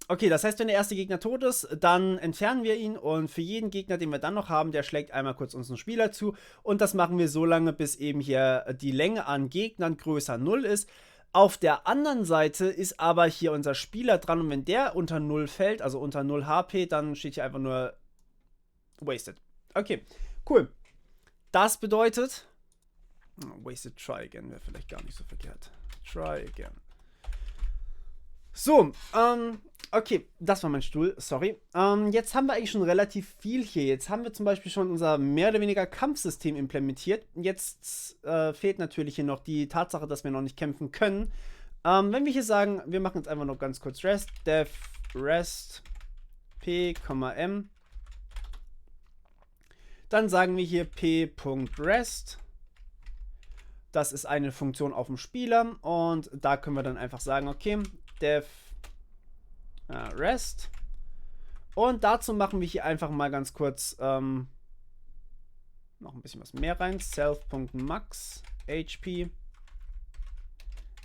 Okay, das heißt, wenn der erste Gegner tot ist, dann entfernen wir ihn und für jeden Gegner, den wir dann noch haben, der schlägt einmal kurz unseren Spieler zu und das machen wir so lange, bis eben hier die Länge an Gegnern größer 0 ist. Auf der anderen Seite ist aber hier unser Spieler dran und wenn der unter 0 fällt, also unter 0 HP, dann steht hier einfach nur wasted. Okay, cool. Das bedeutet, wasted try again wäre vielleicht gar nicht so verkehrt. Try again. So, okay, das war mein Stuhl, sorry. Jetzt haben wir eigentlich schon relativ viel hier. Jetzt haben wir zum Beispiel schon unser mehr oder weniger Kampfsystem implementiert. Jetzt fehlt natürlich hier noch die Tatsache, dass wir noch nicht kämpfen können. Wenn wir hier sagen, wir machen jetzt einfach noch ganz kurz rest, def rest p,m, dann sagen wir hier p.rest. Das ist eine Funktion auf dem Spieler und da können wir dann einfach sagen, okay, def rest. Und dazu machen wir hier einfach mal ganz kurz noch ein bisschen was mehr rein. Self.max HP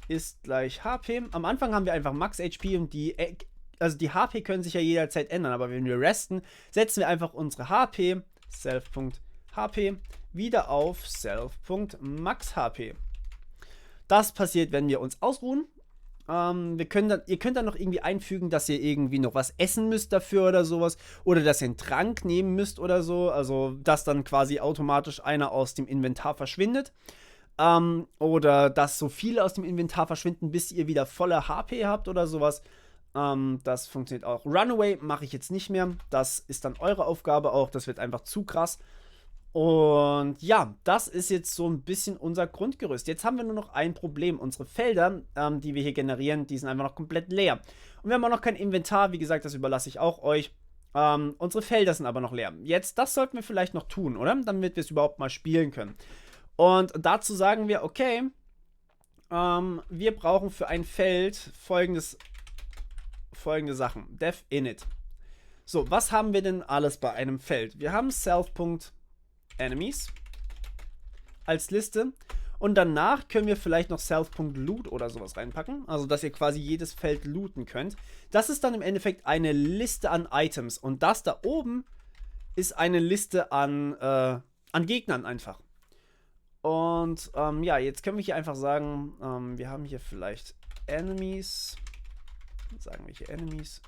ist gleich HP. Am Anfang haben wir einfach Max HP und die HP können sich ja jederzeit ändern, aber wenn wir resten, setzen wir einfach unsere HP, Self.HP, wieder auf Self.maxHP. Das passiert, wenn wir uns ausruhen. Ihr könnt dann noch irgendwie einfügen, dass ihr irgendwie noch was essen müsst dafür oder sowas. Oder dass ihr einen Trank nehmen müsst oder so. Also, dass dann quasi automatisch einer aus dem Inventar verschwindet. Oder dass so viele aus dem Inventar verschwinden, bis ihr wieder volle HP habt oder sowas. Das funktioniert auch. Runaway mache ich jetzt nicht mehr. Das ist dann eure Aufgabe auch. Das wird einfach zu krass. Und ja, das ist jetzt so ein bisschen unser Grundgerüst. Jetzt haben wir nur noch ein Problem. Unsere Felder, die wir hier generieren, die sind einfach noch komplett leer. Und wir haben auch noch kein Inventar. Wie gesagt, das überlasse ich auch euch. Unsere Felder sind aber noch leer. Jetzt, das sollten wir vielleicht noch tun, oder? Damit wir es überhaupt mal spielen können. Und dazu sagen wir, okay, wir brauchen für ein Feld folgende Sachen. Def init. So, was haben wir denn alles bei einem Feld? Wir haben self.enemies als Liste und danach können wir vielleicht noch self.loot oder sowas reinpacken, also dass ihr quasi jedes Feld looten könnt. Das ist dann im Endeffekt eine Liste an Items und das da oben ist eine Liste an Gegnern einfach. Und ja, jetzt können wir hier einfach sagen, wir haben hier vielleicht Enemies. Sagen wir hier Enemies.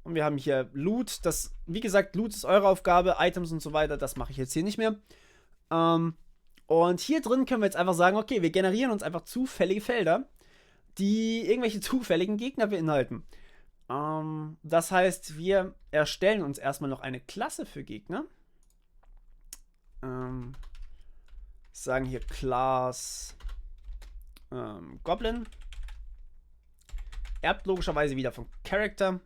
Und wir haben hier Loot. Das, wie gesagt, Loot ist eure Aufgabe. Items und so weiter, das mache ich jetzt hier nicht mehr. Und hier drin können wir jetzt einfach sagen, okay, wir generieren uns einfach zufällige Felder, die irgendwelche zufälligen Gegner beinhalten. Das heißt, wir erstellen uns erstmal noch eine Klasse für Gegner. Sagen hier Class Goblin. Erbt logischerweise wieder vom Character.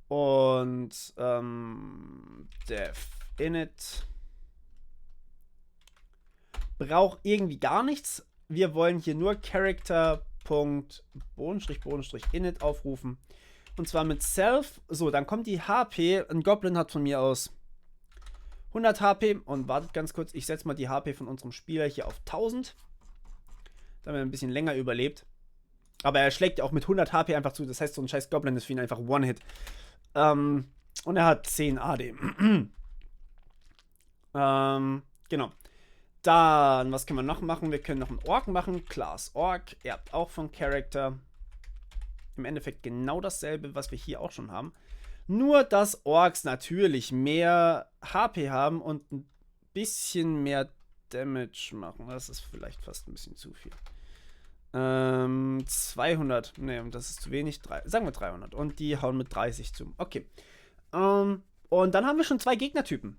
Und Dev Init braucht irgendwie gar nichts. Wir wollen hier nur Character.boden-init aufrufen. Und zwar mit Self. So, dann kommt die HP. Ein Goblin hat von mir aus 100 HP. Und wartet ganz kurz. Ich setze mal die HP von unserem Spieler hier auf 1000. Damit er ein bisschen länger überlebt. Aber er schlägt ja auch mit 100 HP einfach zu. Das heißt, so ein scheiß Goblin ist für ihn einfach One-Hit. Und er hat 10 AD. Genau. Dann, was können wir noch machen? Wir können noch einen Ork machen. Class Ork. Er hat auch von Character. Im Endeffekt genau dasselbe, was wir hier auch schon haben. Nur, dass Orks natürlich mehr HP haben und ein bisschen mehr Damage machen. Das ist vielleicht fast ein bisschen zu viel. 200. Ne, das ist zu wenig. Sagen wir 300. Und die hauen mit 30 zu. Okay. Und dann haben wir schon 2 Gegnertypen.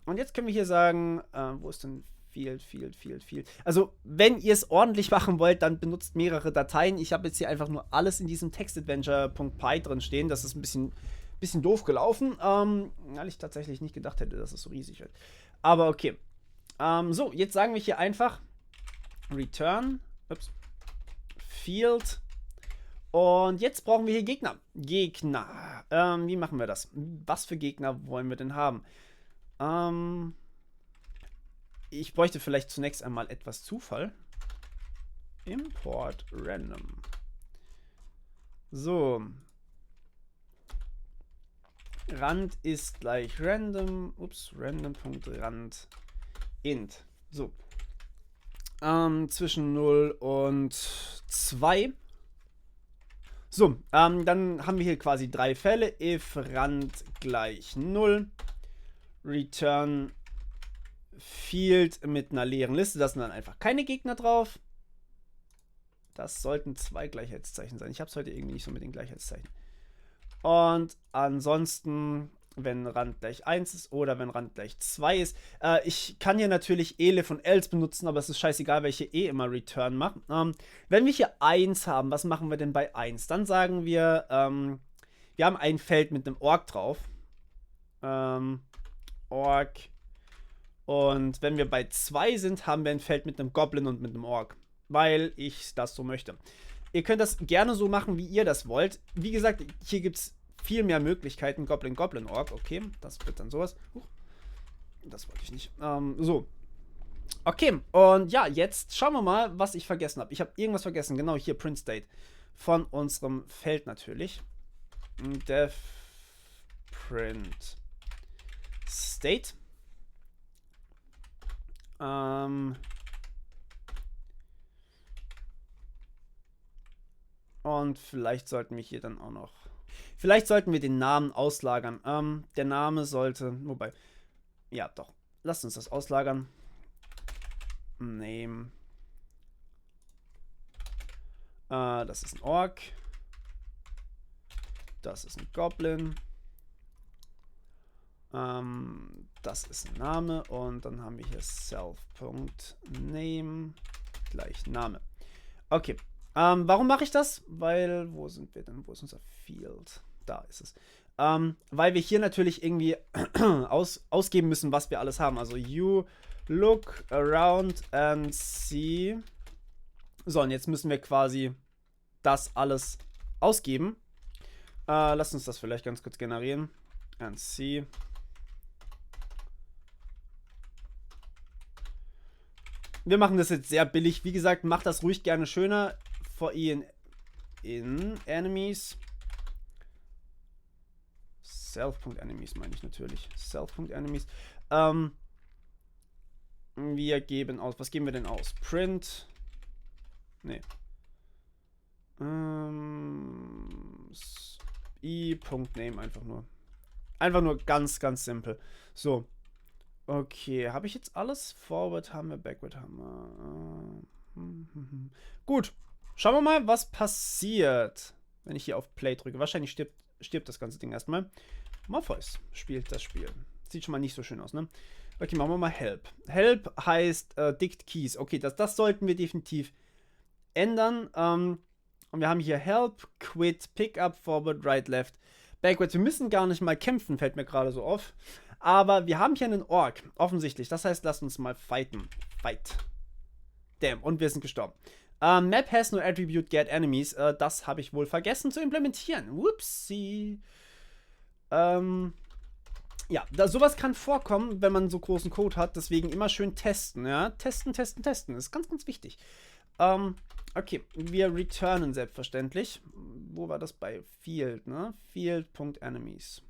Und jetzt können wir hier sagen, wo ist denn Field. Also, wenn ihr es ordentlich machen wollt, dann benutzt mehrere Dateien. Ich habe jetzt hier einfach nur alles in diesem textadventure.py drin stehen. Das ist ein bisschen doof gelaufen, weil ich tatsächlich nicht gedacht hätte, dass es so riesig wird. Aber okay. So, jetzt sagen wir hier einfach Return Field. Und jetzt brauchen wir hier Gegner. Wie machen wir das? Was für Gegner wollen wir denn haben? Ich bräuchte vielleicht zunächst einmal etwas Zufall. Import random. So. Rand ist gleich random. Random.rand int. So. Zwischen 0 und 2. So, dann haben wir hier quasi 3 Fälle. If Rand gleich 0. Return Field mit einer leeren Liste. Da sind dann einfach keine Gegner drauf. Das sollten 2 Gleichheitszeichen sein. Ich habe es heute irgendwie nicht so mit den Gleichheitszeichen. Und ansonsten, wenn Rand gleich 1 ist oder wenn Rand gleich 2 ist. Ich kann hier natürlich elif und else benutzen, aber es ist scheißegal, welche immer Return macht. Wenn wir hier 1 haben, was machen wir denn bei 1? Dann sagen wir, wir haben ein Feld mit einem Ork drauf. Ork. Und wenn wir bei 2 sind, haben wir ein Feld mit einem Goblin und mit einem Ork. Weil ich das so möchte. Ihr könnt das gerne so machen, wie ihr das wollt. Wie gesagt, hier gibt es viel mehr Möglichkeiten. Goblin, Ork. Okay, das wird dann sowas. Das wollte ich nicht. So. Okay, und ja, jetzt schauen wir mal, was ich vergessen habe. Ich habe irgendwas vergessen. Genau, hier Print State. Von unserem Feld natürlich. Dev Print State. Und vielleicht sollten wir hier dann auch noch. Vielleicht sollten wir den Namen auslagern. Der Name sollte. Wobei. Ja, doch. Lasst uns das auslagern. Name. Das ist ein Ork. Das ist ein Goblin. Das ist ein Name. Und dann haben wir hier self.name gleich Name. Okay. Warum mache ich das? Weil, wo sind wir denn? Wo ist unser Field? Da ist es. Weil wir hier natürlich irgendwie ausgeben müssen, was wir alles haben. Also, you look around and see. So, und jetzt müssen wir quasi das alles ausgeben. Lasst uns das vielleicht ganz kurz generieren. And see. Wir machen das jetzt sehr billig. Wie gesagt, macht das ruhig gerne schöner. For in enemies. Self.enemies meine ich natürlich. Self.enemies. Wir geben aus. Was geben wir denn aus? Print. Nee. i.name einfach nur. Einfach nur ganz, ganz simpel. So. Okay, habe ich jetzt alles? Forward haben wir, Backward haben wir. Gut. Schauen wir mal, was passiert, wenn ich hier auf Play drücke. Wahrscheinlich stirbt das ganze Ding erstmal. Morpheus spielt das Spiel. Sieht schon mal nicht so schön aus, ne? Okay, machen wir mal Help. Help heißt Dict Keys. Okay, das sollten wir definitiv ändern. Und wir haben hier Help, Quit, Pickup, Forward, Right, Left, Backward. Wir müssen gar nicht mal kämpfen, fällt mir gerade so auf. Aber wir haben hier einen Orc, offensichtlich. Das heißt, lasst uns mal fighten. Fight. Damn, und wir sind gestorben. Map has no attribute get enemies. Das habe ich wohl vergessen zu implementieren. Whoopsie. Ja, sowas kann vorkommen, wenn man so großen Code hat. Deswegen immer schön testen, ja. Testen, testen, testen. Das ist ganz, ganz wichtig. Okay, wir returnen selbstverständlich. Wo war das bei Field, ne? Field.enemies.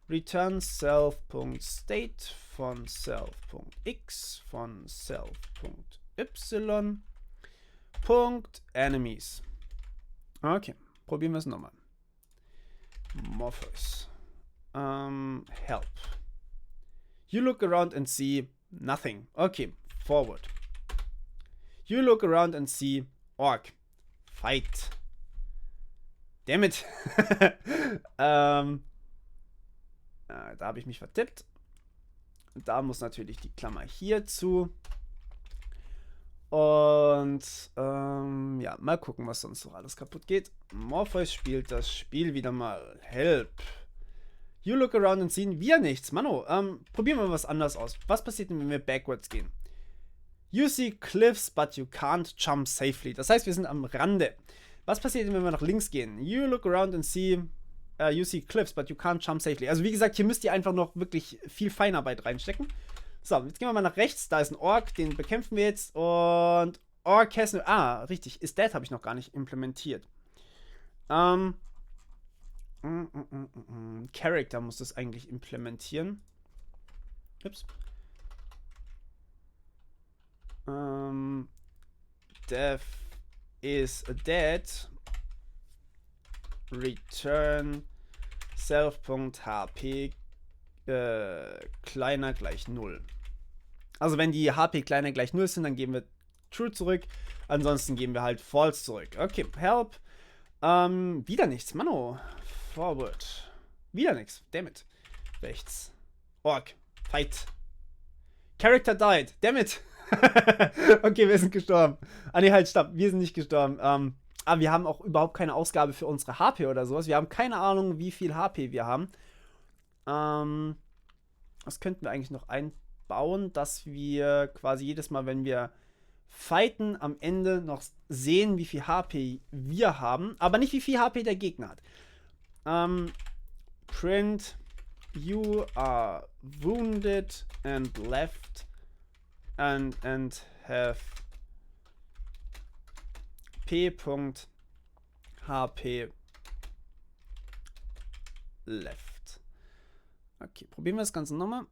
Return self.state von self.x von self.y .enemies. Okay, probieren wir es nochmal. Morpheus. Help. You look around and see nothing. Okay, forward. You look around and see orc. Fight. Damn it. Da habe ich mich vertippt. Da muss natürlich die Klammer hier zu. Und ja, mal gucken, was sonst noch alles kaputt geht. Morpheus spielt das Spiel wieder mal. Help. You look around and see wir nichts. Mano, probieren wir mal was anderes aus. Was passiert denn, wenn wir backwards gehen? You see cliffs, but you can't jump safely. Das heißt, wir sind am Rande. Was passiert denn, wenn wir nach links gehen? You look around and see you see cliffs, but you can't jump safely. Also wie gesagt, hier müsst ihr einfach noch wirklich viel Feinarbeit reinstecken. So, jetzt gehen wir mal nach rechts. Da ist ein Orc, den bekämpfen wir jetzt. Und Orc has no... Ah, richtig. Is that habe ich noch gar nicht implementiert. Character muss das eigentlich implementieren. Ups. Death is dead. Return self.hp kleiner gleich 0. Also wenn die HP kleiner gleich 0 sind, dann geben wir True zurück. Ansonsten geben wir halt False zurück. Okay, Help. Wieder nichts. Mano. Forward. Wieder nichts. Dammit. Rechts. Orc. Fight. Character died. Dammit. Okay, wir sind gestorben. Ah ne, halt, stopp. Wir sind nicht gestorben. Aber wir haben auch überhaupt keine Ausgabe für unsere HP oder sowas. Wir haben keine Ahnung, wie viel HP wir haben. Was könnten wir eigentlich noch einbauen, dass wir quasi jedes Mal, wenn wir fighten, am Ende noch sehen, wie viel HP wir haben, aber nicht wie viel HP der Gegner hat. Print you are wounded and left and have p.hp left. Okay, probieren wir das Ganze nochmal.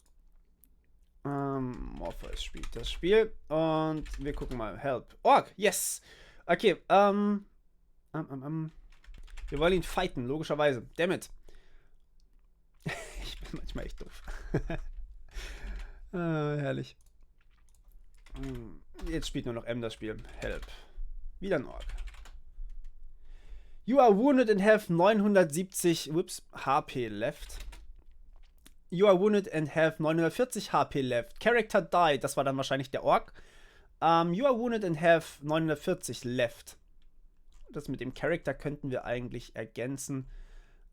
Morpheus spielt das Spiel. Und wir gucken mal. Help. Orc, yes! Okay, wir wollen ihn fighten, logischerweise. Dammit. Ich bin manchmal echt doof. Herrlich. Jetzt spielt nur noch M das Spiel. Help. Wieder ein Orc. You are wounded and have 970 HP left. You are wounded and have 940 HP left. Character died. Das war dann wahrscheinlich der Orc. You are wounded and have 940 left. Das mit dem Character könnten wir eigentlich ergänzen.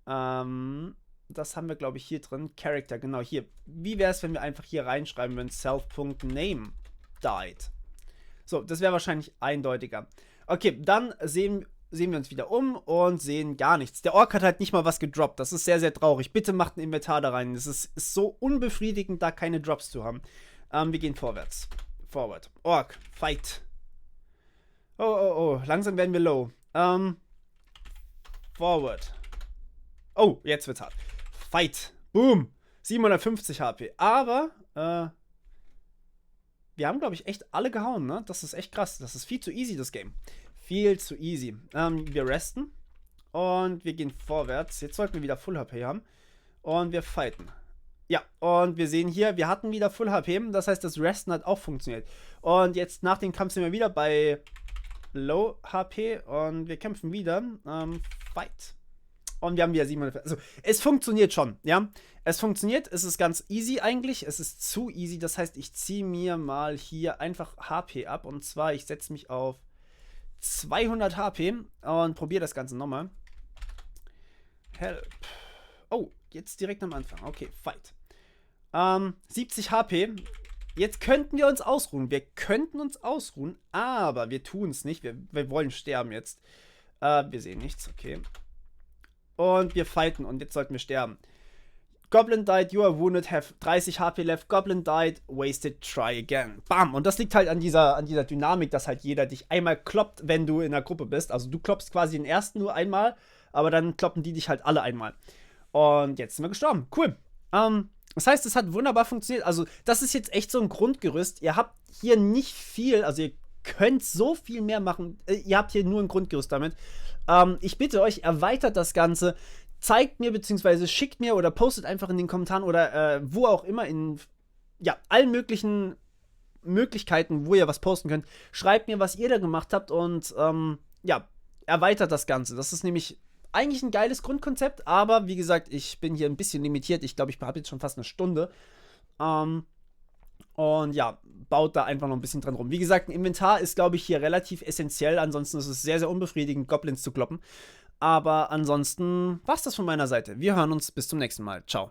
Das haben wir, glaube ich, hier drin. Character, genau hier. Wie wäre es, wenn wir einfach hier reinschreiben, wenn self.name died? So, das wäre wahrscheinlich eindeutiger. Okay, dann sehen wir uns wieder um und sehen gar nichts. Der Orc hat halt nicht mal was gedroppt. Das ist sehr, sehr traurig. Bitte macht ein Inventar da rein. Es ist so unbefriedigend, da keine Drops zu haben. Wir gehen vorwärts. Forward. Orc. Fight. Oh. Langsam werden wir low. Forward. Oh, jetzt wird's hart. Fight. Boom. 750 HP. Aber, wir haben, glaube ich, echt alle gehauen, ne? Das ist echt krass. Das ist viel zu easy, das Game. Viel zu easy. Wir resten. Und wir gehen vorwärts. Jetzt sollten wir wieder Full HP haben. Und wir fighten. Ja, und wir sehen hier, wir hatten wieder Full HP. Das heißt, das Resten hat auch funktioniert. Und jetzt nach dem Kampf sind wir wieder bei Low HP. Und wir kämpfen wieder. Fight. Und wir haben wieder 700. Also, es funktioniert schon, ja. Es funktioniert. Es ist ganz easy eigentlich. Es ist zu easy. Das heißt, ich ziehe mir mal hier einfach HP ab. Und zwar, ich setze mich auf 200 HP und probiere das Ganze nochmal. Help. Oh, jetzt direkt am Anfang. Okay, Fight. 70 HP. Jetzt könnten wir uns ausruhen. Wir könnten uns ausruhen, aber wir tun es nicht. Wir wollen sterben jetzt. Wir sehen nichts, okay. Und wir fighten und jetzt sollten wir sterben. Goblin died, you are wounded, have 30 HP left. Goblin died, wasted, try again. Bam! Und das liegt halt an dieser Dynamik, dass halt jeder dich einmal kloppt, wenn du in der Gruppe bist. Also du kloppst quasi den ersten nur einmal, aber dann kloppen die dich halt alle einmal. Und jetzt sind wir gestorben. Cool. Das heißt, es hat wunderbar funktioniert. Also das ist jetzt echt so ein Grundgerüst. Ihr habt hier nicht viel, also ihr könnt so viel mehr machen. Ihr habt hier nur ein Grundgerüst damit. Ich bitte euch, erweitert das Ganze. Zeigt mir, beziehungsweise schickt mir oder postet einfach in den Kommentaren oder wo auch immer in allen möglichen Möglichkeiten, wo ihr was posten könnt. Schreibt mir, was ihr da gemacht habt und erweitert das Ganze. Das ist nämlich eigentlich ein geiles Grundkonzept, aber wie gesagt, ich bin hier ein bisschen limitiert. Ich glaube, ich habe jetzt schon fast eine Stunde. Und ja, baut da einfach noch ein bisschen dran rum. Wie gesagt, ein Inventar ist, glaube ich, hier relativ essentiell. Ansonsten ist es sehr, sehr unbefriedigend, Goblins zu kloppen. Aber ansonsten war's das von meiner Seite. Wir hören uns bis zum nächsten Mal. Ciao.